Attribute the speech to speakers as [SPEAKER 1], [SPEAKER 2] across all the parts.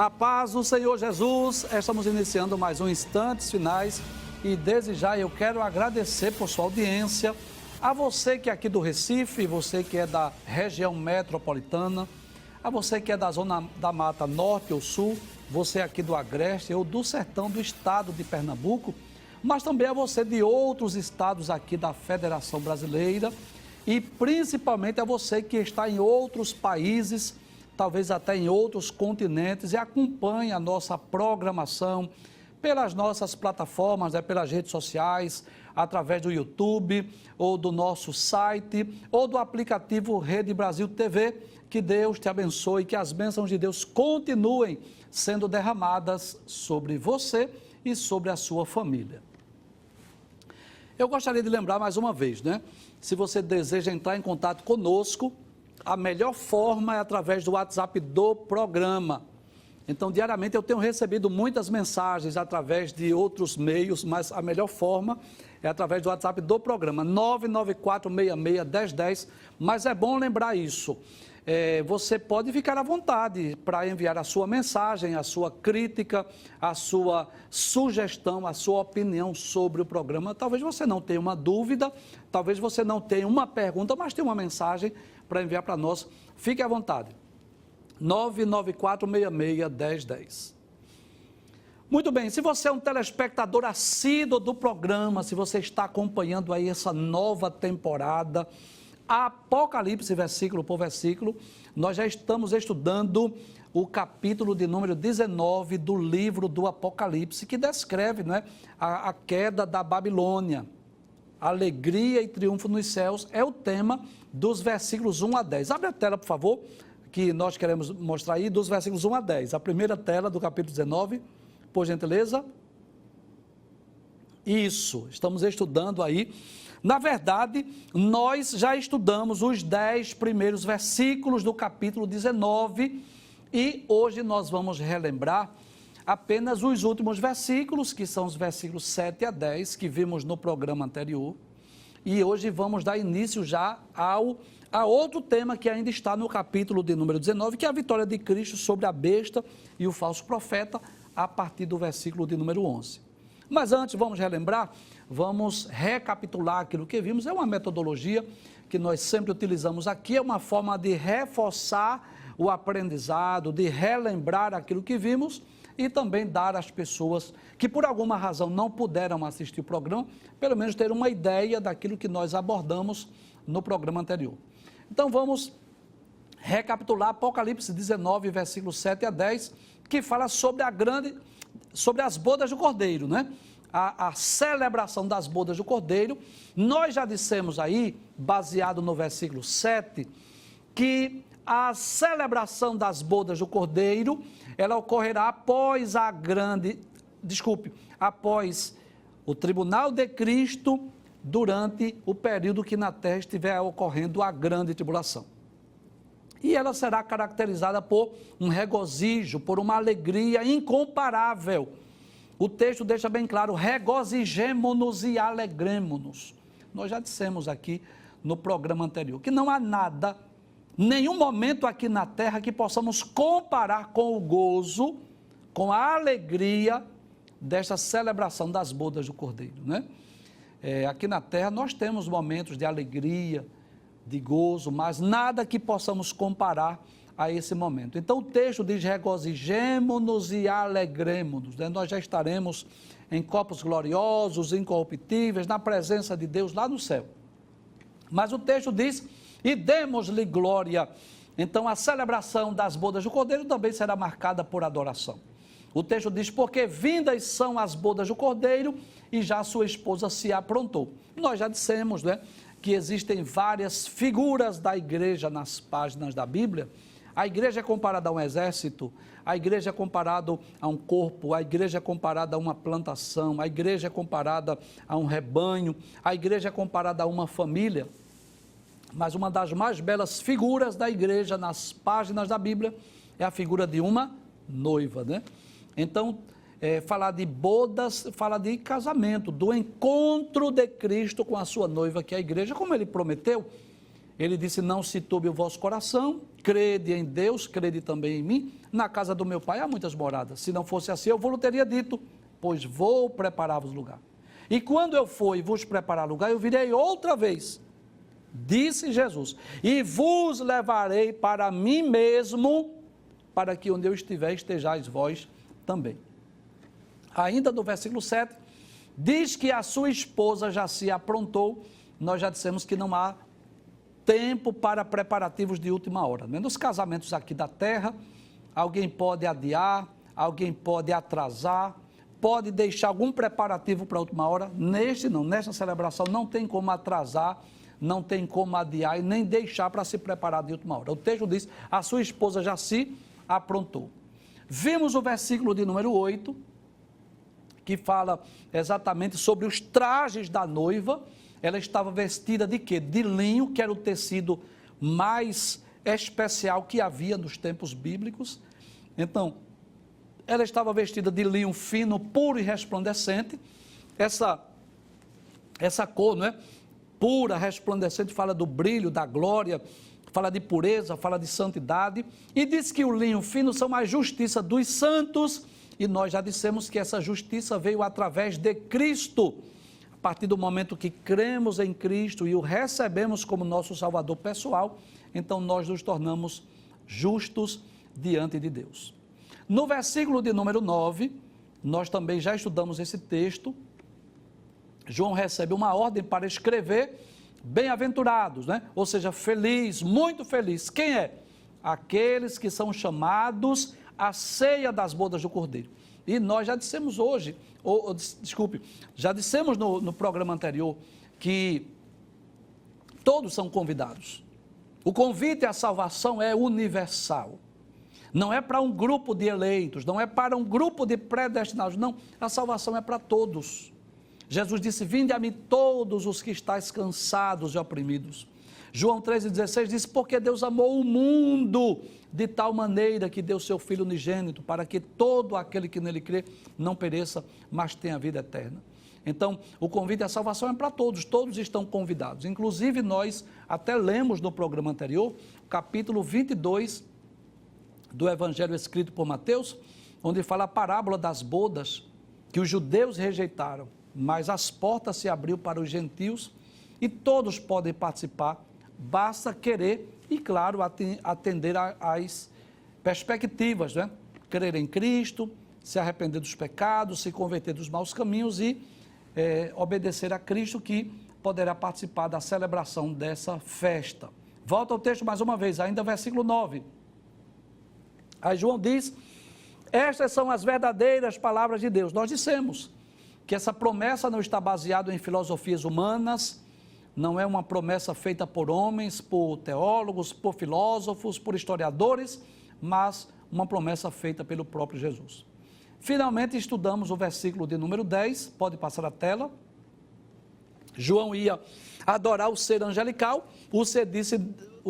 [SPEAKER 1] A paz do Senhor Jesus, estamos iniciando mais um Instantes Finais e desde já eu quero agradecer por sua audiência, a você que é aqui do Recife, você que é da região metropolitana, a você que é da zona da Mata Norte ou Sul, você aqui do Agreste ou do sertão do estado de Pernambuco, mas também a você de outros estados aqui da Federação Brasileira e principalmente a você que está em outros países, talvez até em outros continentes, e acompanha a nossa programação pelas nossas plataformas, pelas redes sociais, através do YouTube, ou do nosso site, ou do aplicativo Rede Brasil TV. Que Deus te abençoe, que as bênçãos de Deus continuem sendo derramadas sobre você e sobre a sua família. Eu gostaria de lembrar mais uma vez, Se você deseja entrar em contato conosco, a melhor forma é através do WhatsApp do programa. Então, diariamente eu tenho recebido muitas mensagens através de outros meios, mas a melhor forma é através do WhatsApp do programa, 994661010. Mas é bom lembrar isso. Você pode ficar à vontade para enviar a sua mensagem, a sua crítica, a sua sugestão, a sua opinião sobre o programa. Talvez você não tenha uma dúvida, talvez você não tenha uma pergunta, mas tem uma mensagem para enviar para nós. Fique à vontade. 994661010. Muito bem, se você é um telespectador assíduo do programa, se você está acompanhando aí essa nova temporada, Apocalipse, versículo por versículo, nós já estamos estudando o capítulo de número 19 do livro do Apocalipse, que descreve a queda da Babilônia. Alegria e triunfo nos céus é o tema dos versículos 1 a 10. Abre a tela, por favor, que nós queremos mostrar aí, dos versículos 1 a 10. A primeira tela do capítulo 19, por gentileza. Isso, estamos estudando aí. Na verdade, nós já estudamos os 10 primeiros versículos do capítulo 19 e hoje nós vamos relembrar apenas os últimos versículos, que são os versículos 7 a 10, que vimos no programa anterior. E hoje vamos dar início já a outro tema que ainda está no capítulo de número 19, que é a vitória de Cristo sobre a besta e o falso profeta, a partir do versículo de número 11. Mas antes, vamos relembrar, vamos recapitular aquilo que vimos. É uma metodologia que nós sempre utilizamos aqui, é uma forma de reforçar o aprendizado, de relembrar aquilo que vimos e também dar às pessoas que por alguma razão não puderam assistir o programa, pelo menos ter uma ideia daquilo que nós abordamos no programa anterior. Então vamos recapitular Apocalipse 19, versículos 7 a 10, que fala sobre sobre as bodas do Cordeiro, A celebração das bodas do Cordeiro. Nós já dissemos aí, baseado no versículo 7, que a celebração das bodas do Cordeiro, ela ocorrerá após após o tribunal de Cristo, durante o período que na terra estiver ocorrendo a grande tribulação. E ela será caracterizada por um regozijo, por uma alegria incomparável. O texto deixa bem claro, regozijemo-nos e alegremo-nos. Nós já dissemos aqui no programa anterior, que não há nada, nenhum momento aqui na terra que possamos comparar com o gozo, com a alegria desta celebração das bodas do Cordeiro, Aqui na terra nós temos momentos de alegria, de gozo, mas nada que possamos comparar a esse momento. Então o texto diz, regozijemo-nos e alegremo-nos, Nós já estaremos em corpos gloriosos, incorruptíveis, na presença de Deus lá no céu. Mas o texto diz, e demos-lhe glória. Então a celebração das bodas do Cordeiro também será marcada por adoração. O texto diz, porque vindas são as bodas do Cordeiro e já sua esposa se aprontou. Nós já dissemos, que existem várias figuras da igreja nas páginas da Bíblia. A igreja é comparada a um exército, a igreja é comparada a um corpo, a igreja é comparada a uma plantação, a igreja é comparada a um rebanho, a igreja é comparada a uma família. Mas uma das mais belas figuras da igreja nas páginas da Bíblia é a figura de uma noiva, Então, falar de bodas, fala de casamento, do encontro de Cristo com a sua noiva, que é a igreja, como ele prometeu. Ele disse, não se turbe o vosso coração, crede em Deus, crede também em mim. Na casa do meu pai há muitas moradas. Se não fosse assim, eu vos teria dito, pois vou preparar-vos lugar. E quando eu for e vos preparar lugar, eu virei outra vez, disse Jesus, e vos levarei para mim mesmo, para que onde eu estiver, estejais vós também. Ainda no versículo 7, diz que a sua esposa já se aprontou. Nós já dissemos que não há tempo para preparativos de última hora. Nos casamentos aqui da terra, alguém pode adiar, alguém pode atrasar, pode deixar algum preparativo para a última hora. Nesta celebração não tem como atrasar, não tem como adiar e nem deixar para se preparar de última hora. O texto diz, a sua esposa já se aprontou. Vimos o versículo de número 8, que fala exatamente sobre os trajes da noiva. Ela estava vestida de quê? De linho, que era o tecido mais especial que havia nos tempos bíblicos. Então, ela estava vestida de linho fino, puro e resplandecente. Essa cor, não é? Pura, resplandecente, fala do brilho, da glória, fala de pureza, fala de santidade. E diz que o linho fino são a justiça dos santos. E nós já dissemos que essa justiça veio através de Cristo. A partir do momento que cremos em Cristo e o recebemos como nosso Salvador pessoal, então nós nos tornamos justos diante de Deus. No versículo de número 9, nós também já estudamos esse texto. João recebe uma ordem para escrever bem-aventurados, né? Ou seja, feliz, muito feliz. Quem é? Aqueles que são chamados à ceia das bodas do Cordeiro. E nós já dissemos hoje, já dissemos no programa anterior, que todos são convidados. O convite à salvação é universal. Não é para um grupo de eleitos, não é para um grupo de predestinados, não. A salvação é para todos. Jesus disse, vinde a mim todos os que estáis cansados e oprimidos. João 13,16 diz, porque Deus amou o mundo de tal maneira que deu seu Filho unigênito, para que todo aquele que nele crê não pereça, mas tenha vida eterna. Então, o convite à salvação é para todos, todos estão convidados. Inclusive, nós até lemos no programa anterior, capítulo 22 do Evangelho escrito por Mateus, onde fala a parábola das bodas, que os judeus rejeitaram, mas as portas se abriu para os gentios e todos podem participar, basta querer e, claro, atender às perspectivas, né? Crer em Cristo, se arrepender dos pecados, se converter dos maus caminhos e obedecer a Cristo, que poderá participar da celebração dessa festa. Volta ao texto mais uma vez, ainda versículo 9. Aí João diz, estas são as verdadeiras palavras de Deus. Nós dissemos que essa promessa não está baseada em filosofias humanas, não é uma promessa feita por homens, por teólogos, por filósofos, por historiadores, mas uma promessa feita pelo próprio Jesus. Finalmente estudamos o versículo de número 10, pode passar a tela. João ia adorar o ser angelical, o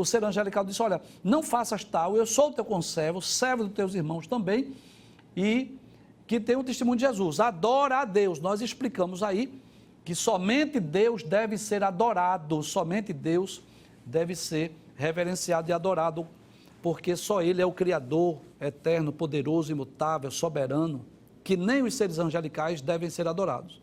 [SPEAKER 1] ser angelical disse, olha, não faças tal, eu sou o teu conservo, servo dos teus irmãos também, e que tem o testemunho de Jesus, adora a Deus. Nós explicamos aí que somente Deus deve ser adorado, somente Deus deve ser reverenciado e adorado, porque só Ele é o Criador, eterno, poderoso, imutável, soberano, que nem os seres angelicais devem ser adorados.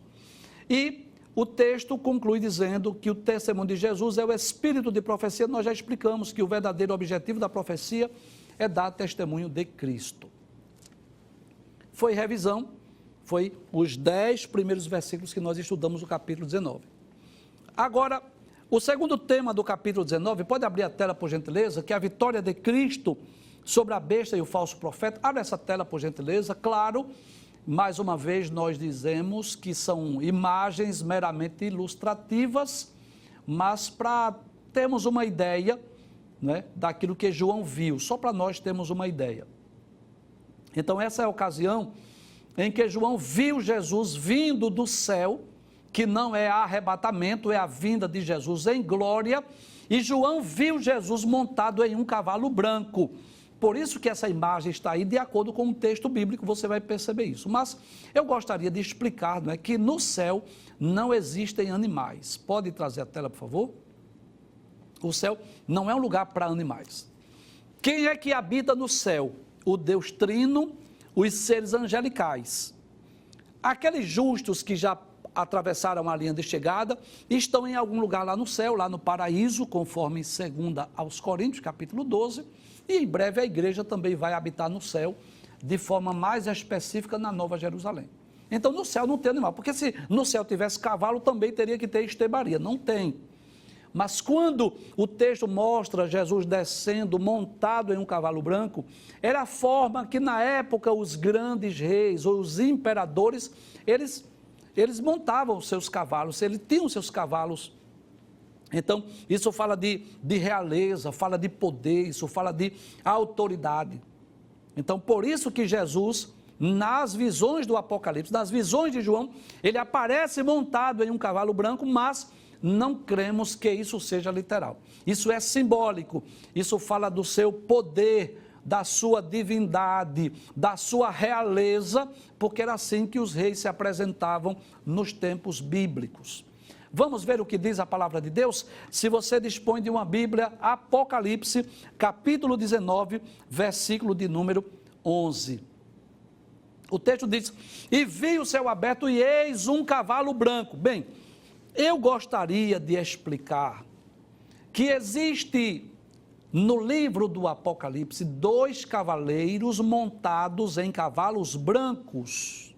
[SPEAKER 1] E o texto conclui dizendo que o testemunho de Jesus é o espírito de profecia. Nós já explicamos que o verdadeiro objetivo da profecia é dar testemunho de Cristo. Foi revisão, foi os 10 primeiros versículos que nós estudamos no capítulo 19. Agora, o segundo tema do capítulo 19, pode abrir a tela por gentileza, que é a vitória de Cristo sobre a besta e o falso profeta. Abre essa tela por gentileza, claro, mais uma vez nós dizemos que são imagens meramente ilustrativas, mas para termos uma ideia, né, daquilo que João viu, só para nós termos uma ideia. Então essa é a ocasião em que João viu Jesus vindo do céu, que não é arrebatamento, é a vinda de Jesus em glória, e João viu Jesus montado em um cavalo branco. Por isso que essa imagem está aí, de acordo com o texto bíblico, você vai perceber isso. Mas eu gostaria de explicar, não é, que no céu não existem animais. Pode trazer a tela, por favor? O céu não é um lugar para animais. Quem é que habita no céu? O Deus Trino, os seres angelicais. Aqueles justos que já atravessaram a linha de chegada estão em algum lugar lá no céu, lá no paraíso, conforme 2 aos Coríntios, capítulo 12, e em breve a igreja também vai habitar no céu, de forma mais específica na Nova Jerusalém. Então no céu não tem animal, porque se no céu tivesse cavalo também teria que ter estebaria, não tem. Mas quando o texto mostra Jesus descendo, montado em um cavalo branco, era a forma que na época os grandes reis ou os imperadores, eles montavam os seus cavalos, eles tinham os seus cavalos. Então, isso fala de realeza, fala de poder, isso fala de autoridade. Então, por isso que Jesus, nas visões do Apocalipse, nas visões de João, ele aparece montado em um cavalo branco, mas não cremos que isso seja literal. Isso é simbólico, isso fala do seu poder, da sua divindade, da sua realeza, porque era assim que os reis se apresentavam nos tempos bíblicos. Vamos ver o que diz a palavra de Deus? Se você dispõe de uma Bíblia, Apocalipse, capítulo 19, versículo de número 11. O texto diz: e vi o céu aberto e eis um cavalo branco. Bem, eu gostaria de explicar que existe no livro do Apocalipse 2 cavaleiros montados em cavalos brancos.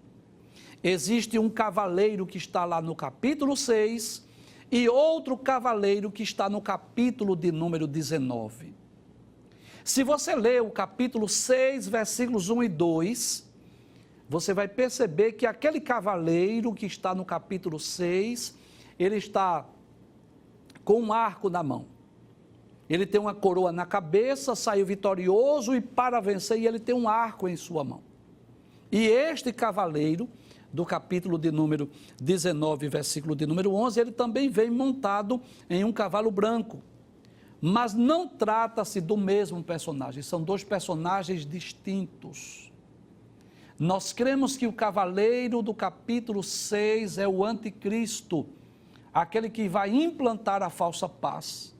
[SPEAKER 1] Existe um cavaleiro que está lá no capítulo 6 e outro cavaleiro que está no capítulo de número 19. Se você ler o capítulo 6, versículos 1 e 2, você vai perceber que aquele cavaleiro que está no capítulo 6, ele está com um arco na mão. Ele tem uma coroa na cabeça, saiu vitorioso e para vencer, e ele tem um arco em sua mão. E este cavaleiro, do capítulo de número 19, versículo de número 11, ele também vem montado em um cavalo branco. Mas não trata-se do mesmo personagem, são 2 personagens distintos. Nós cremos que o cavaleiro do capítulo 6 é o anticristo, aquele que vai implantar a falsa paz.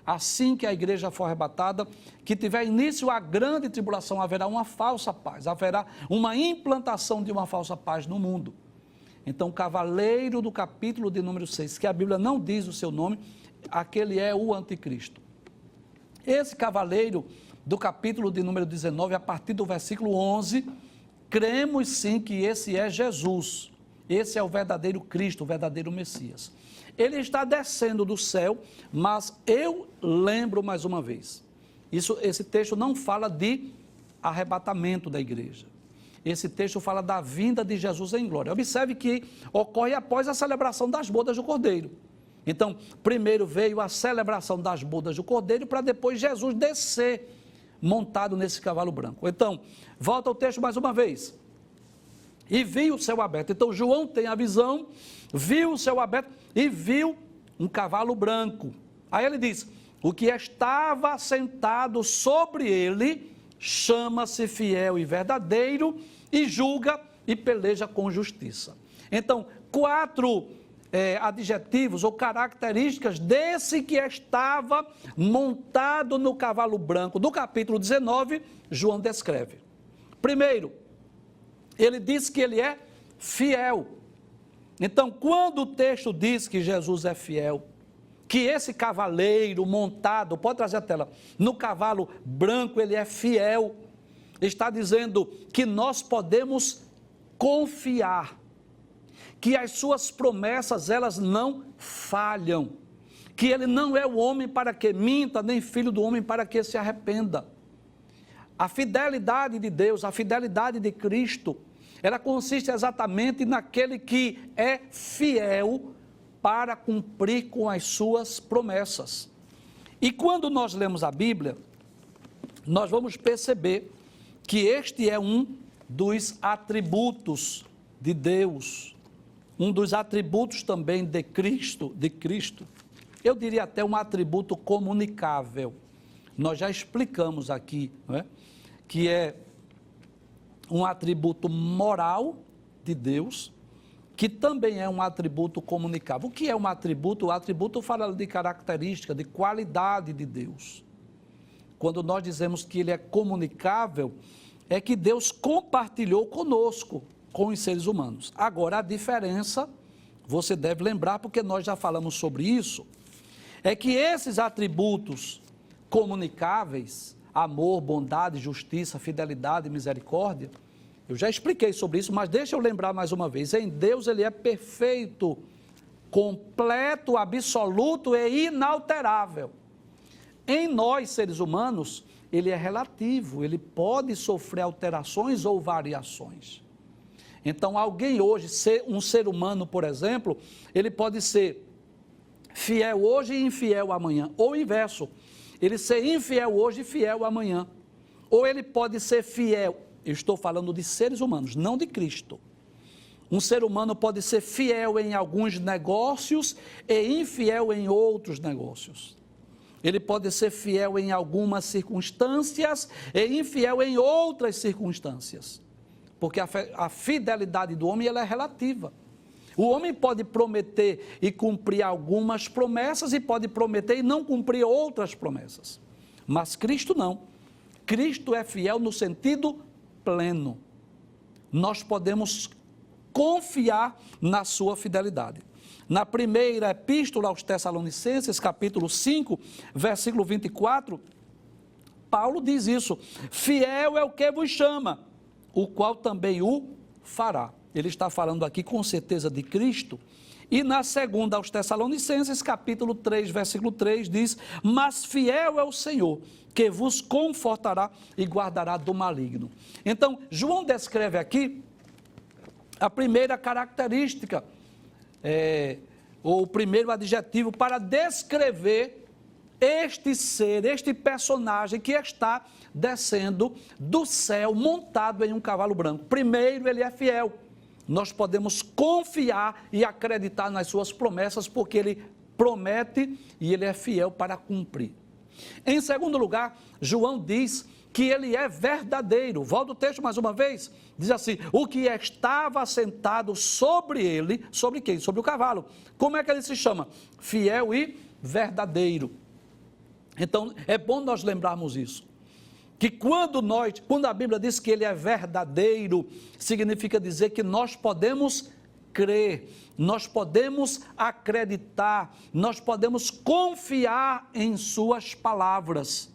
[SPEAKER 1] Assim que a igreja for arrebatada, que tiver início a grande tribulação, haverá uma falsa paz, haverá uma implantação de uma falsa paz no mundo. Então, o cavaleiro do capítulo de número 6, que a Bíblia não diz o seu nome, aquele é o anticristo. Esse cavaleiro do capítulo de número 19, a partir do versículo 11, cremos sim que esse é Jesus. Esse é o verdadeiro Cristo, o verdadeiro Messias. Ele está descendo do céu, mas eu lembro mais uma vez, esse texto não fala de arrebatamento da igreja. Esse texto fala da vinda de Jesus em glória. Observe que ocorre após a celebração das bodas do Cordeiro. Então, primeiro veio a celebração das bodas do Cordeiro, para depois Jesus descer montado nesse cavalo branco. Então, volta ao texto mais uma vez. E viu o céu aberto. Então, João tem a visão, viu o céu aberto e viu um cavalo branco. Aí ele diz: o que estava sentado sobre ele chama-se fiel e verdadeiro e julga e peleja com justiça. Então, 4 adjetivos ou características desse que estava montado no cavalo branco do capítulo 19, João descreve. Primeiro, ele diz que ele é fiel. Então, quando o texto diz que Jesus é fiel, que esse cavaleiro montado, pode trazer a tela, no cavalo branco ele é fiel, está dizendo que nós podemos confiar, que as suas promessas elas não falham, que ele não é o homem para que minta, nem filho do homem para que se arrependa. A fidelidade de Deus, a fidelidade de Cristo, ela consiste exatamente naquele que é fiel para cumprir com as suas promessas. E quando nós lemos a Bíblia, nós vamos perceber que este é um dos atributos de Deus, um dos atributos também de Cristo, eu diria até um atributo comunicável. Nós já explicamos aqui, não é? Que é um atributo moral de Deus, que também é um atributo comunicável. O que é um atributo? O atributo fala de característica, de qualidade de Deus. Quando nós dizemos que ele é comunicável, é que Deus compartilhou conosco, com os seres humanos. Agora, a diferença, você deve lembrar, porque nós já falamos sobre isso, é que esses atributos comunicáveis, amor, bondade, justiça, fidelidade, misericórdia, eu já expliquei sobre isso, mas deixa eu lembrar mais uma vez, em Deus ele é perfeito, completo, absoluto e inalterável. Em nós, seres humanos, ele é relativo, ele pode sofrer alterações ou variações. Então, alguém hoje, um ser humano, por exemplo, ele pode ser fiel hoje e infiel amanhã, ou o inverso, ele ser infiel hoje e fiel amanhã. Ou ele pode ser fiel, eu estou falando de seres humanos, não de Cristo. Um ser humano pode ser fiel em alguns negócios e infiel em outros negócios. Ele pode ser fiel em algumas circunstâncias e infiel em outras circunstâncias. Porque a fidelidade do homem ela é relativa. O homem pode prometer e cumprir algumas promessas e pode prometer e não cumprir outras promessas. Mas Cristo não. Cristo é fiel no sentido pleno. Nós podemos confiar na sua fidelidade. Na primeira epístola aos Tessalonicenses, capítulo 5, versículo 24, Paulo diz isso: fiel é o que vos chama, o qual também o fará. Ele está falando aqui com certeza de Cristo. E na segunda aos Tessalonicenses, capítulo 3, versículo 3, diz: mas fiel é o Senhor, que vos confortará e guardará do maligno. Então, João descreve aqui a primeira característica, ou o primeiro adjetivo para descrever este ser, este personagem que está descendo do céu montado em um cavalo branco. Primeiro, ele é fiel. Nós podemos confiar e acreditar nas suas promessas, porque ele promete e ele é fiel para cumprir. Em segundo lugar, João diz que ele é verdadeiro. Volta o texto mais uma vez, diz assim: o que estava sentado sobre ele, sobre quem? Sobre o cavalo. Como é que ele se chama? Fiel e verdadeiro. Então, é bom nós lembrarmos isso. Que quando a Bíblia diz que ele é verdadeiro, significa dizer que nós podemos crer, nós podemos acreditar, nós podemos confiar em suas palavras.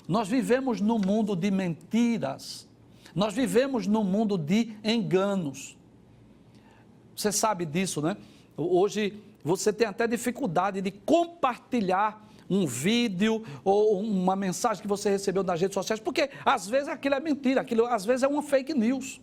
[SPEAKER 1] Nós vivemos num mundo de mentiras, nós vivemos num mundo de enganos. Você sabe disso, né? Hoje você tem até dificuldade de compartilhar um vídeo ou uma mensagem que você recebeu nas redes sociais, porque às vezes aquilo é mentira, aquilo às vezes é uma fake news.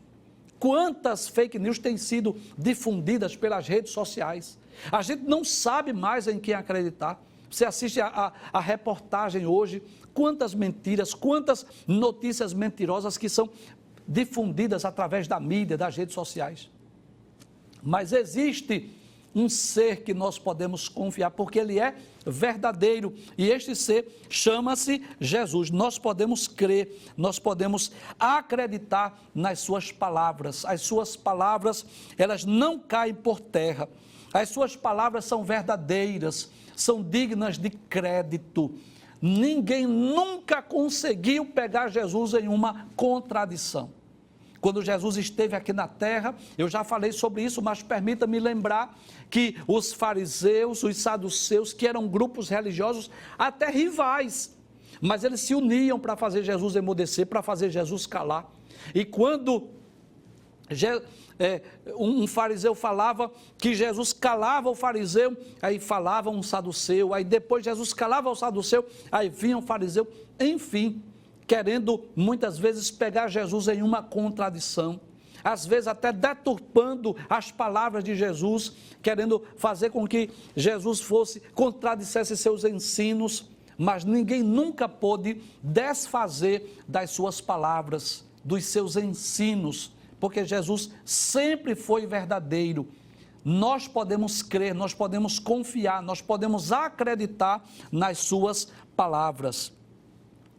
[SPEAKER 1] Quantas fake news têm sido difundidas pelas redes sociais? A gente não sabe mais em quem acreditar. Você assiste a reportagem hoje, quantas mentiras, quantas notícias mentirosas que são difundidas através da mídia, das redes sociais. Mas existe um ser que nós podemos confiar, porque ele é verdadeiro, e este ser chama-se Jesus. Nós podemos crer, nós podemos acreditar nas suas palavras. As suas palavras, elas não caem por terra. As suas palavras são verdadeiras, são dignas de crédito. Ninguém nunca conseguiu pegar Jesus em uma contradição. Quando Jesus esteve aqui na terra, eu já falei sobre isso, mas permita-me lembrar que os fariseus, os saduceus, que eram grupos religiosos até rivais, mas eles se uniam para fazer Jesus emudecer, para fazer Jesus calar. E quando um fariseu falava que Jesus calava o fariseu, aí falava um saduceu, aí depois Jesus calava o saduceu, aí vinha um fariseu, enfim, querendo muitas vezes pegar Jesus em uma contradição, às vezes até deturpando as palavras de Jesus, querendo fazer com que Jesus contradissesse seus ensinos, mas ninguém nunca pôde desfazer das suas palavras, dos seus ensinos, porque Jesus sempre foi verdadeiro. Nós podemos crer, nós podemos confiar, nós podemos acreditar nas suas palavras.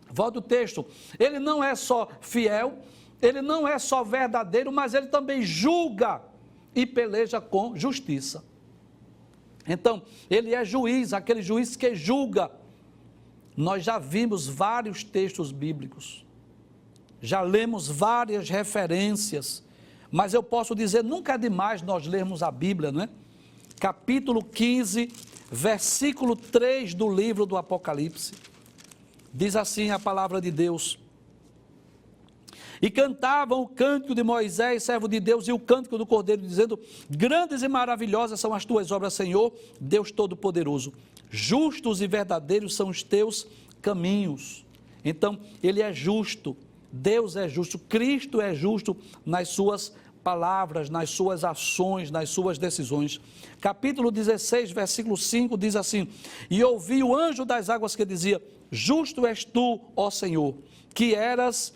[SPEAKER 1] Volta o texto, ele não é só fiel, ele não é só verdadeiro, mas ele também julga e peleja com justiça. Então, ele é juiz, aquele juiz que julga. Nós já vimos vários textos bíblicos, já lemos várias referências, mas eu posso dizer, nunca é demais nós lermos a Bíblia, não é? Capítulo 15, versículo 3 do livro do Apocalipse, diz assim a palavra de Deus: e cantavam o cântico de Moisés, servo de Deus, e o cântico do Cordeiro, dizendo: grandes e maravilhosas são as tuas obras, Senhor, Deus Todo-Poderoso. Justos e verdadeiros são os teus caminhos. Então, ele é justo, Deus é justo, Cristo é justo nas suas palavras, nas suas ações, nas suas decisões. Capítulo 16, versículo 5, diz assim: e ouvi o anjo das águas que dizia: justo és tu, ó Senhor, que és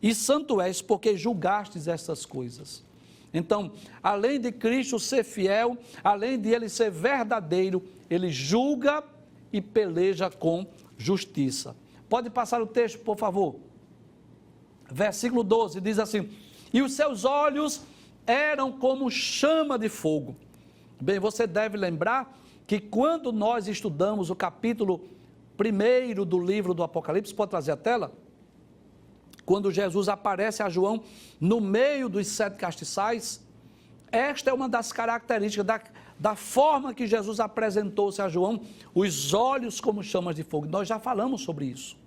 [SPEAKER 1] e santo és, porque julgastes estas coisas. Então, além de Cristo ser fiel, além de ele ser verdadeiro, ele julga e peleja com justiça. Pode passar o texto, por favor. Versículo 12 diz assim: e os seus olhos eram como chama de fogo. Bem, você deve lembrar que quando nós estudamos o capítulo 1 do livro do Apocalipse, pode trazer a tela? Quando Jesus aparece a João no meio dos 7 castiçais, esta é uma das características da forma que Jesus apresentou-se a João, os olhos como chamas de fogo. Nós já falamos sobre isso.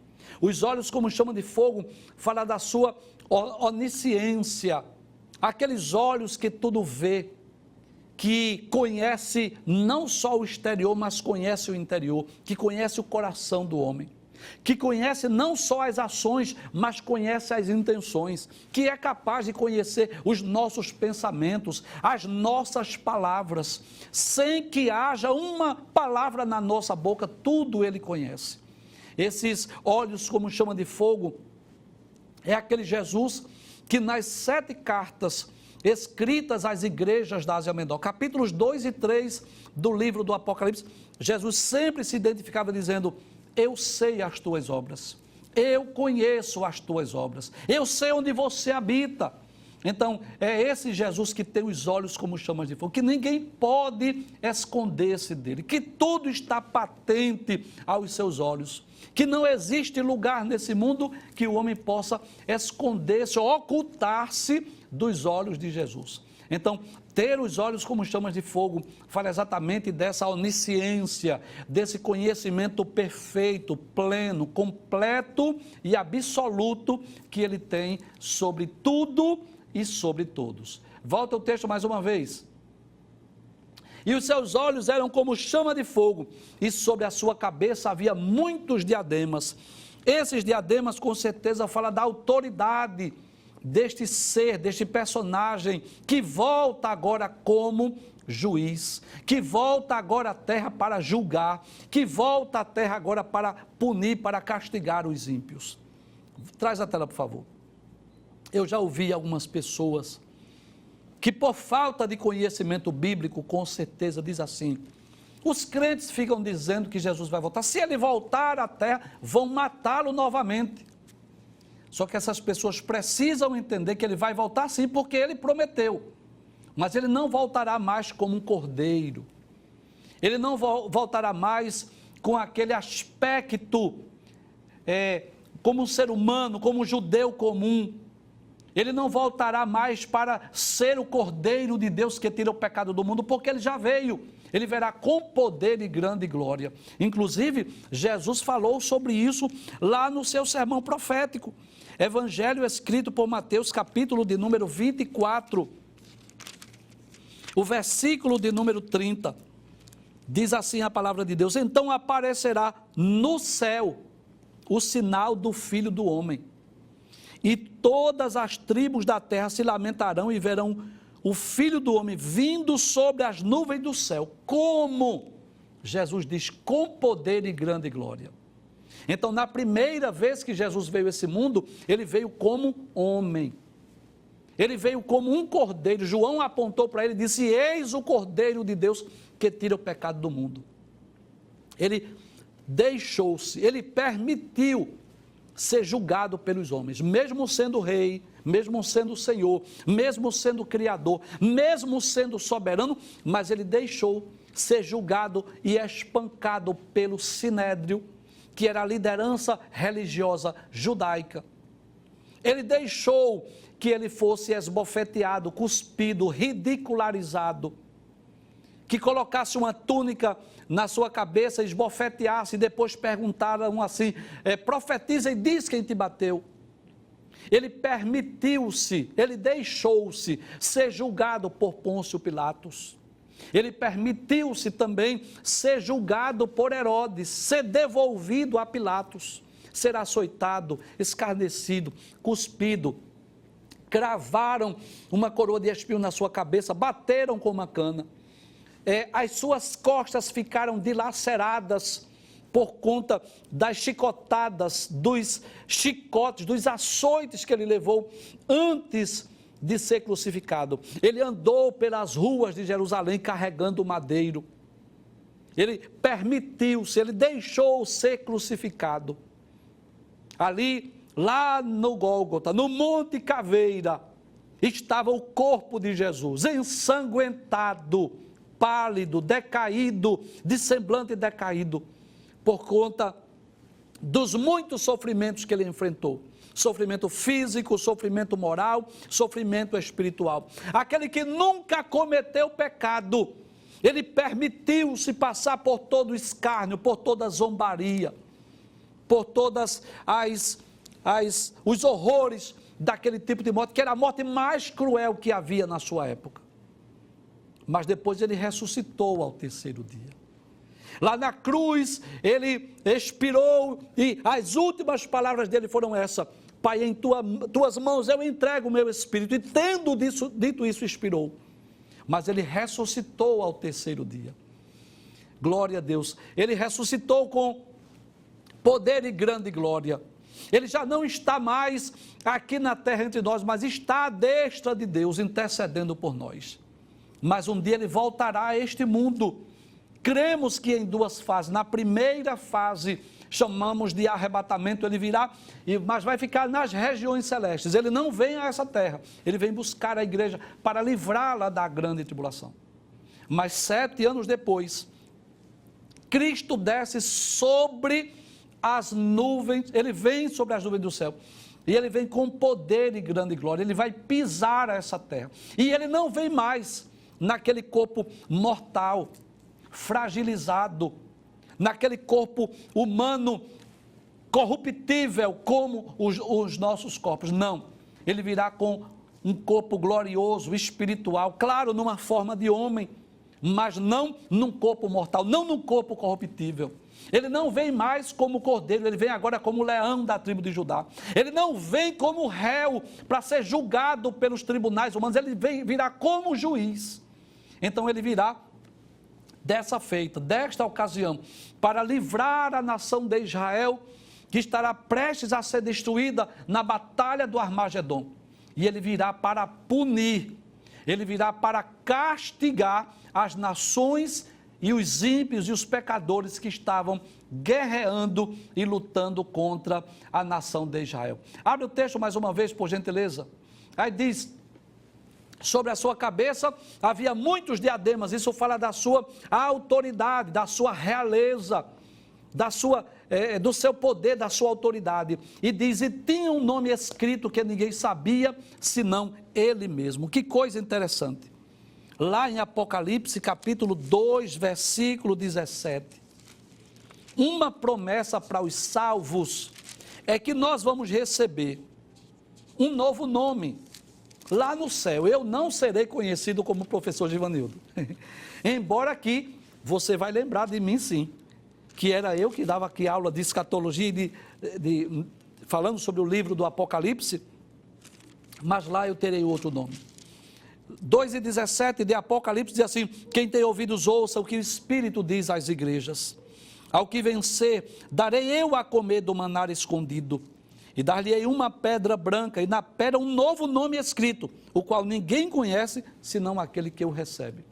[SPEAKER 1] Os olhos como chama de fogo fala da sua onisciência, aqueles olhos que tudo vê, que conhece não só o exterior, mas conhece o interior, que conhece o coração do homem, que conhece não só as ações, mas conhece as intenções, que é capaz de conhecer os nossos pensamentos, as nossas palavras, sem que haja uma palavra na nossa boca, tudo ele conhece. Esses olhos como chama de fogo é aquele Jesus que nas 7 cartas escritas às igrejas da Ásia Menor, capítulos 2 e 3 do livro do Apocalipse, Jesus sempre se identificava dizendo: eu sei as tuas obras, eu conheço as tuas obras, eu sei onde você habita. Então, é esse Jesus que tem os olhos como chamas de fogo, que ninguém pode esconder-se dele, que tudo está patente aos seus olhos, que não existe lugar nesse mundo que o homem possa esconder-se ou ocultar-se dos olhos de Jesus. Então, ter os olhos como chamas de fogo fala exatamente dessa onisciência, desse conhecimento perfeito, pleno, completo e absoluto que ele tem sobre tudo e sobre todos. Volta o texto mais uma vez. E os seus olhos eram como chama de fogo, e sobre a sua cabeça havia muitos diademas. Esses diademas, com certeza, falam da autoridade deste ser, deste personagem, que volta agora como juiz, que volta agora à terra para julgar, que volta à terra agora para punir, para castigar os ímpios. Traz a tela, por favor. Eu já ouvi algumas pessoas que, por falta de conhecimento bíblico, com certeza diz assim: os crentes ficam dizendo que Jesus vai voltar, se ele voltar à terra, vão matá-lo novamente. Só que essas pessoas precisam entender que ele vai voltar sim, porque ele prometeu, mas ele não voltará mais como um cordeiro, ele não voltará mais com aquele aspecto como um ser humano, como um judeu comum. Ele não voltará mais para ser o Cordeiro de Deus que tira o pecado do mundo, porque ele já veio. Ele verá com poder e grande glória. Inclusive, Jesus falou sobre isso lá no seu sermão profético. Evangelho escrito por Mateus, capítulo de número 24, o versículo de número 30. Diz assim a palavra de Deus: então aparecerá no céu o sinal do Filho do Homem, e todas as tribos da terra se lamentarão e verão o Filho do Homem vindo sobre as nuvens do céu, como Jesus diz, com poder e grande glória. Então, na primeira vez que Jesus veio a esse mundo, ele veio como homem, ele veio como um cordeiro. João apontou para ele e disse: eis o Cordeiro de Deus que tira o pecado do mundo. Ele deixou-se, ele permitiu ser julgado pelos homens, mesmo sendo rei, mesmo sendo Senhor, mesmo sendo Criador, mesmo sendo soberano, mas ele deixou ser julgado e espancado pelo Sinédrio, que era a liderança religiosa judaica. Ele deixou que ele fosse esbofeteado, cuspido, ridicularizado, que colocasse uma túnica na sua cabeça, esbofeteasse e depois perguntaram assim, profetiza e diz quem te bateu. Ele permitiu-se, ele deixou-se ser julgado por Pôncio Pilatos. Ele permitiu-se também ser julgado por Herodes, ser devolvido a Pilatos, ser açoitado, escarnecido, cuspido. Cravaram uma coroa de espinho na sua cabeça, bateram com uma cana. As suas costas ficaram dilaceradas por conta das chicotadas, dos chicotes, dos açoites que ele levou antes de ser crucificado. Ele andou pelas ruas de Jerusalém carregando o madeiro. Ele permitiu-se, ele deixou ser crucificado. Ali, lá no Gólgota, no Monte Caveira, estava o corpo de Jesus, ensanguentado, pálido, decaído, de semblante decaído, por conta dos muitos sofrimentos que ele enfrentou. Sofrimento físico, sofrimento moral, sofrimento espiritual. Aquele que nunca cometeu pecado, ele permitiu-se passar por todo o escárnio, por toda a zombaria, por todas os horrores daquele tipo de morte, que era a morte mais cruel que havia na sua época. Mas depois ele ressuscitou ao terceiro dia. Lá na cruz, ele expirou e as últimas palavras dele foram essas: Pai, em tuas mãos eu entrego o meu espírito. E tendo dito isso, expirou. Mas ele ressuscitou ao terceiro dia. Glória a Deus. Ele ressuscitou com poder e grande glória. Ele já não está mais aqui na terra entre nós, mas está à destra de Deus, intercedendo por nós. Mas um dia ele voltará a este mundo. Cremos que em duas fases. Na primeira fase, chamamos de arrebatamento, ele virá, mas vai ficar nas regiões celestes. Ele não vem a essa terra, ele vem buscar a igreja para livrá-la da grande tribulação. Mas 7 anos depois, Cristo desce sobre as nuvens, ele vem sobre as nuvens do céu, e ele vem com poder e grande glória, ele vai pisar essa terra, e ele não vem mais naquele corpo mortal, fragilizado, naquele corpo humano corruptível como os nossos corpos. Não, ele virá com um corpo glorioso, espiritual, claro, numa forma de homem, mas não num corpo mortal, não num corpo corruptível. Ele não vem mais como cordeiro, ele vem agora como leão da tribo de Judá. Ele não vem como réu para ser julgado pelos tribunais humanos, ele virá como juiz. Então ele virá desta ocasião, para livrar a nação de Israel, que estará prestes a ser destruída na batalha do Armagedon. E ele virá para punir, ele virá para castigar as nações e os ímpios e os pecadores que estavam guerreando e lutando contra a nação de Israel. Abre o texto mais uma vez, por gentileza. Aí diz: sobre a sua cabeça havia muitos diademas. Isso fala da sua autoridade, da sua realeza, do seu poder, da sua autoridade. E diz: e tinha um nome escrito que ninguém sabia, senão ele mesmo. Que coisa interessante. Lá em Apocalipse, capítulo 2, versículo 17. Uma promessa para os salvos é que nós vamos receber um novo nome lá no céu. Eu não serei conhecido como professor Givanildo. Embora aqui você vai lembrar de mim, sim, que era eu que dava aqui aula de escatologia, falando sobre o livro do Apocalipse, mas lá eu terei outro nome. 2:17 de Apocalipse diz assim: quem tem ouvidos ouça o que o Espírito diz às igrejas. Ao que vencer, darei eu a comer do maná escondido, e dar-lhe-ei uma pedra branca, e na pedra um novo nome escrito, o qual ninguém conhece, senão aquele que o recebe.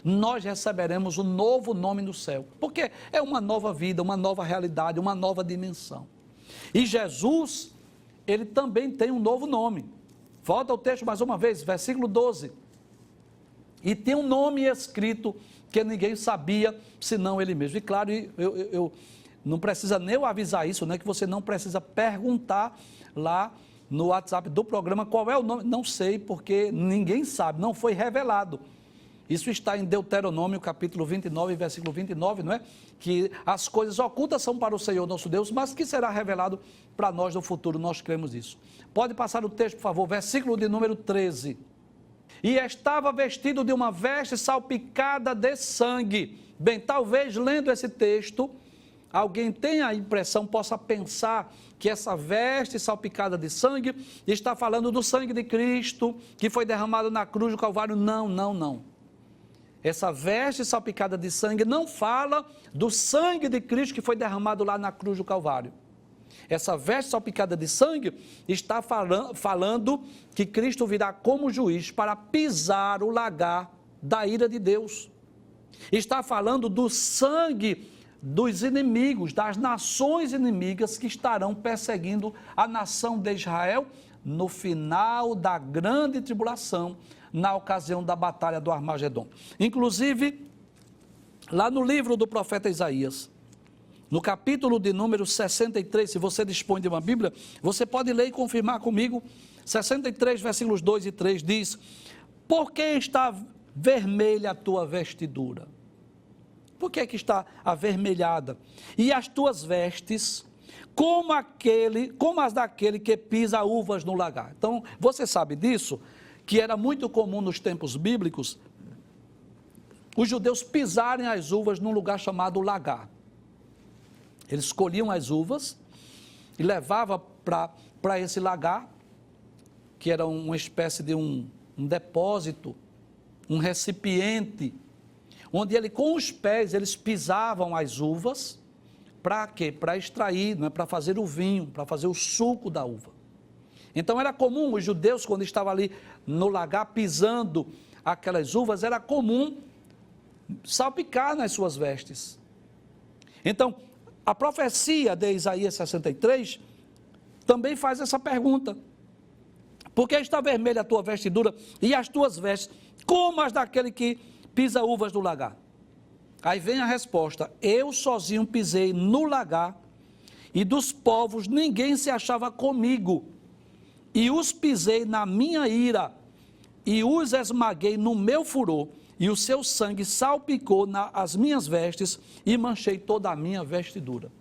[SPEAKER 1] Nós receberemos um novo nome no céu, porque é uma nova vida, uma nova realidade, uma nova dimensão. E Jesus, ele também tem um novo nome. Volta ao texto mais uma vez, versículo 12. E tem um nome escrito que ninguém sabia, senão ele mesmo. E claro, eu não precisa nem eu avisar isso, né? Que você não precisa perguntar lá no WhatsApp do programa qual é o nome. Não sei, porque ninguém sabe, não foi revelado. Isso está em Deuteronômio, capítulo 29, versículo 29, não é? Que as coisas ocultas são para o Senhor nosso Deus, mas que será revelado para nós no futuro, nós cremos isso. Pode passar o texto, por favor, versículo de número 13. E estava vestido de uma veste salpicada de sangue. Bem, talvez lendo esse texto, alguém tenha a impressão, possa pensar que essa veste salpicada de sangue está falando do sangue de Cristo, que foi derramado na cruz do Calvário. Não, não, não. Essa veste salpicada de sangue não fala do sangue de Cristo que foi derramado lá na cruz do Calvário. Essa veste salpicada de sangue está falando que Cristo virá como juiz para pisar o lagar da ira de Deus. Está falando do sangue dos inimigos, das nações inimigas que estarão perseguindo a nação de Israel no final da grande tribulação, na ocasião da batalha do Armagedon. Inclusive, lá no livro do profeta Isaías, no capítulo de número 63, se você dispõe de uma Bíblia, você pode ler e confirmar comigo, 63, versículos 2 e 3, diz: por que está vermelha a tua vestidura? Por que é que está avermelhada? E as tuas vestes, como as daquele que pisa uvas no lagar. Então, você sabe disso, que era muito comum nos tempos bíblicos, os judeus pisarem as uvas num lugar chamado lagar. Eles colhiam as uvas e levavam para esse lagar, que era uma espécie de um depósito, um recipiente, onde ele, com os pés, eles pisavam as uvas. Para quê? Para extrair, não é? Para fazer o vinho, para fazer o suco da uva. Então era comum, os judeus, quando estavam ali no lagar pisando aquelas uvas, era comum salpicar nas suas vestes. Então, a profecia de Isaías 63 também faz essa pergunta: por que está vermelha a tua vestidura e as tuas vestes, como as daquele que pisa uvas no lagar? Aí vem a resposta: eu sozinho pisei no lagar, e dos povos ninguém se achava comigo, e os pisei na minha ira, e os esmaguei no meu furor, e o seu sangue salpicou as minhas vestes, e manchei toda a minha vestidura.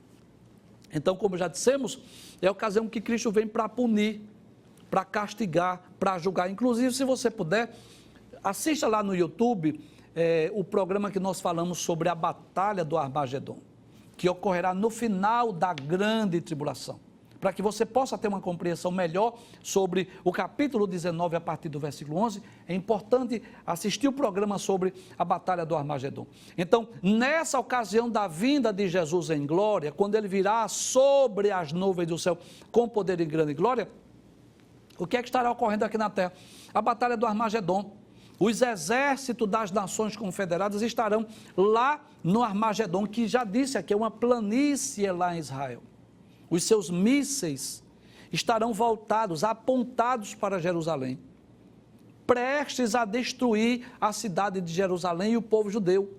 [SPEAKER 1] Então, como já dissemos, é a ocasião que Cristo vem para punir, para castigar, para julgar. Inclusive, se você puder, assista lá no YouTube o programa que nós falamos sobre a batalha do Armagedon, que ocorrerá no final da grande tribulação, para que você possa ter uma compreensão melhor sobre o capítulo 19 a partir do versículo 11, é importante assistir o programa sobre a batalha do Armagedon. Então, nessa ocasião da vinda de Jesus em glória, quando ele virá sobre as nuvens do céu com poder e grande glória, o que é que estará ocorrendo aqui na terra? A batalha do Armagedon. Os exércitos das nações confederadas estarão lá no Armagedon, que já disse aqui, é uma planície lá em Israel. Os seus mísseis estarão voltados, apontados para Jerusalém, prestes a destruir a cidade de Jerusalém e o povo judeu,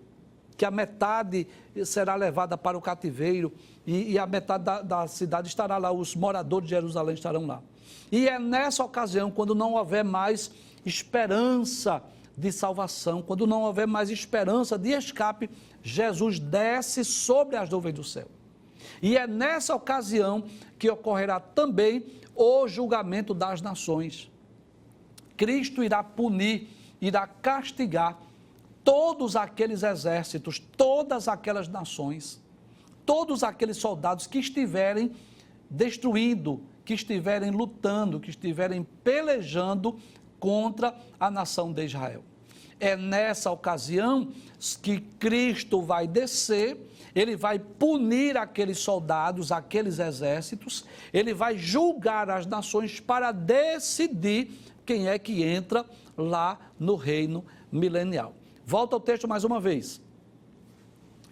[SPEAKER 1] que a metade será levada para o cativeiro e a metade da cidade estará lá, os moradores de Jerusalém estarão lá. E é nessa ocasião, quando não houver mais esperança de salvação, quando não houver mais esperança de escape, Jesus desce sobre as nuvens do céu. E é nessa ocasião que ocorrerá também o julgamento das nações. Cristo irá punir, irá castigar todos aqueles exércitos, todas aquelas nações, todos aqueles soldados que estiverem destruindo, que estiverem lutando, que estiverem pelejando contra a nação de Israel. É nessa ocasião que Cristo vai descer, ele vai punir aqueles soldados, aqueles exércitos, ele vai julgar as nações para decidir quem é que entra lá no reino milenial. Volta ao texto mais uma vez.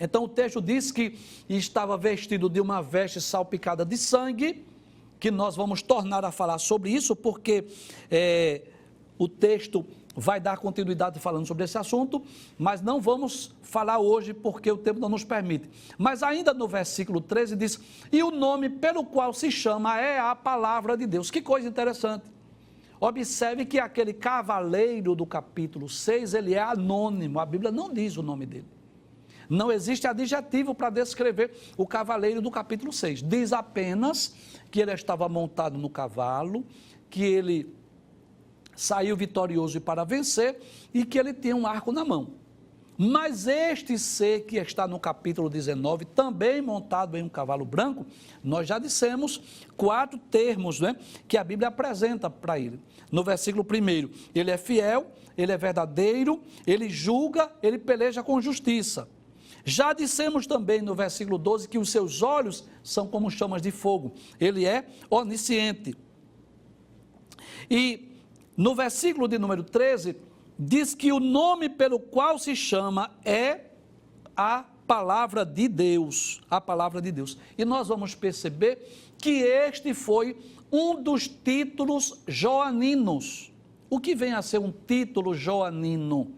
[SPEAKER 1] Então o texto diz que estava vestido de uma veste salpicada de sangue, que nós vamos tornar a falar sobre isso, porque o texto vai dar continuidade falando sobre esse assunto, mas não vamos falar hoje porque o tempo não nos permite. Mas ainda no versículo 13 diz, e o nome pelo qual se chama é a palavra de Deus. Que coisa interessante. Observe que aquele cavaleiro do capítulo 6, ele é anônimo, a Bíblia não diz o nome dele. Não existe adjetivo para descrever o cavaleiro do capítulo 6. Diz apenas que ele estava montado no cavalo, que ele saiu vitorioso para vencer e que ele tinha um arco na mão. Mas este ser que está no capítulo 19, também montado em um cavalo branco, nós já dissemos 4 termos, né, que a Bíblia apresenta para ele. No versículo 1, ele é fiel, ele é verdadeiro, ele julga, ele peleja com justiça. Já dissemos também no versículo 12 que os seus olhos são como chamas de fogo. Ele é onisciente. E no versículo de número 13, diz que o nome pelo qual se chama é a palavra de Deus. A palavra de Deus. E nós vamos perceber que este foi um dos títulos joaninos. O que vem a ser um título joanino?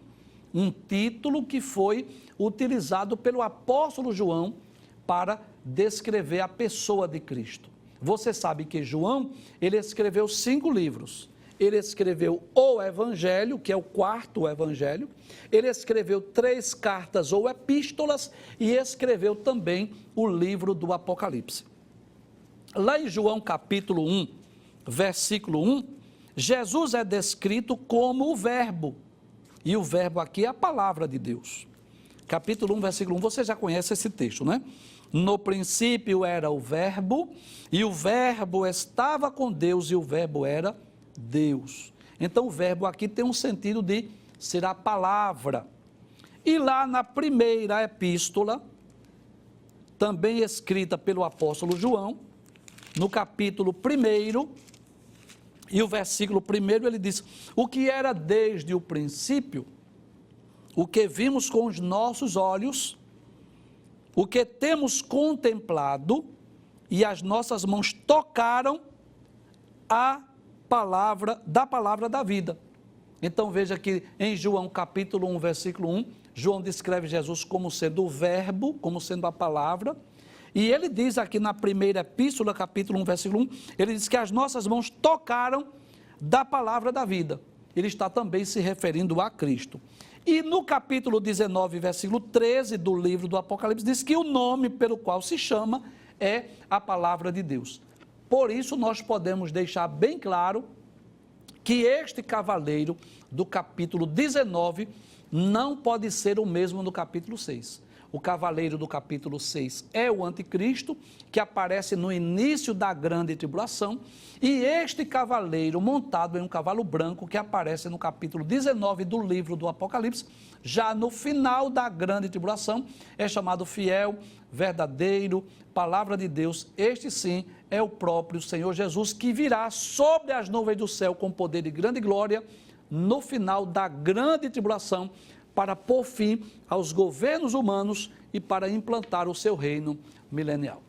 [SPEAKER 1] Um título que foi utilizado pelo apóstolo João para descrever a pessoa de Cristo. Você sabe que João, ele escreveu 5 livros. Ele escreveu o Evangelho, que é o 4º Evangelho. Ele escreveu 3 cartas ou epístolas e escreveu também o livro do Apocalipse. Lá em João capítulo 1, versículo 1, Jesus é descrito como o Verbo. E o Verbo aqui é a palavra de Deus. Capítulo 1, versículo 1, você já conhece esse texto, né? No princípio era o Verbo, e o Verbo estava com Deus, e o Verbo era Deus. Então o Verbo aqui tem um sentido de ser a palavra. E lá na primeira epístola, também escrita pelo apóstolo João, no capítulo 1, e o versículo 1, ele diz, o que era desde o princípio, o que vimos com os nossos olhos, o que temos contemplado, e as nossas mãos tocaram a palavra da vida. Então veja que em João capítulo 1, versículo 1, João descreve Jesus como sendo o Verbo, como sendo a palavra, e ele diz aqui na primeira epístola, capítulo 1, versículo 1, ele diz que as nossas mãos tocaram da palavra da vida. Ele está também se referindo a Cristo. E no capítulo 19, versículo 13 do livro do Apocalipse, diz que o nome pelo qual se chama é a palavra de Deus. Por isso nós podemos deixar bem claro que este cavaleiro do capítulo 19 não pode ser o mesmo no capítulo 6. O cavaleiro do capítulo 6 é o anticristo, que aparece no início da grande tribulação, e este cavaleiro montado em um cavalo branco, que aparece no capítulo 19 do livro do Apocalipse, já no final da grande tribulação, é chamado fiel, verdadeiro, palavra de Deus. Este sim é o próprio Senhor Jesus, que virá sobre as nuvens do céu com poder e grande glória, no final da grande tribulação, para pôr fim aos governos humanos e para implantar o seu reino milenial.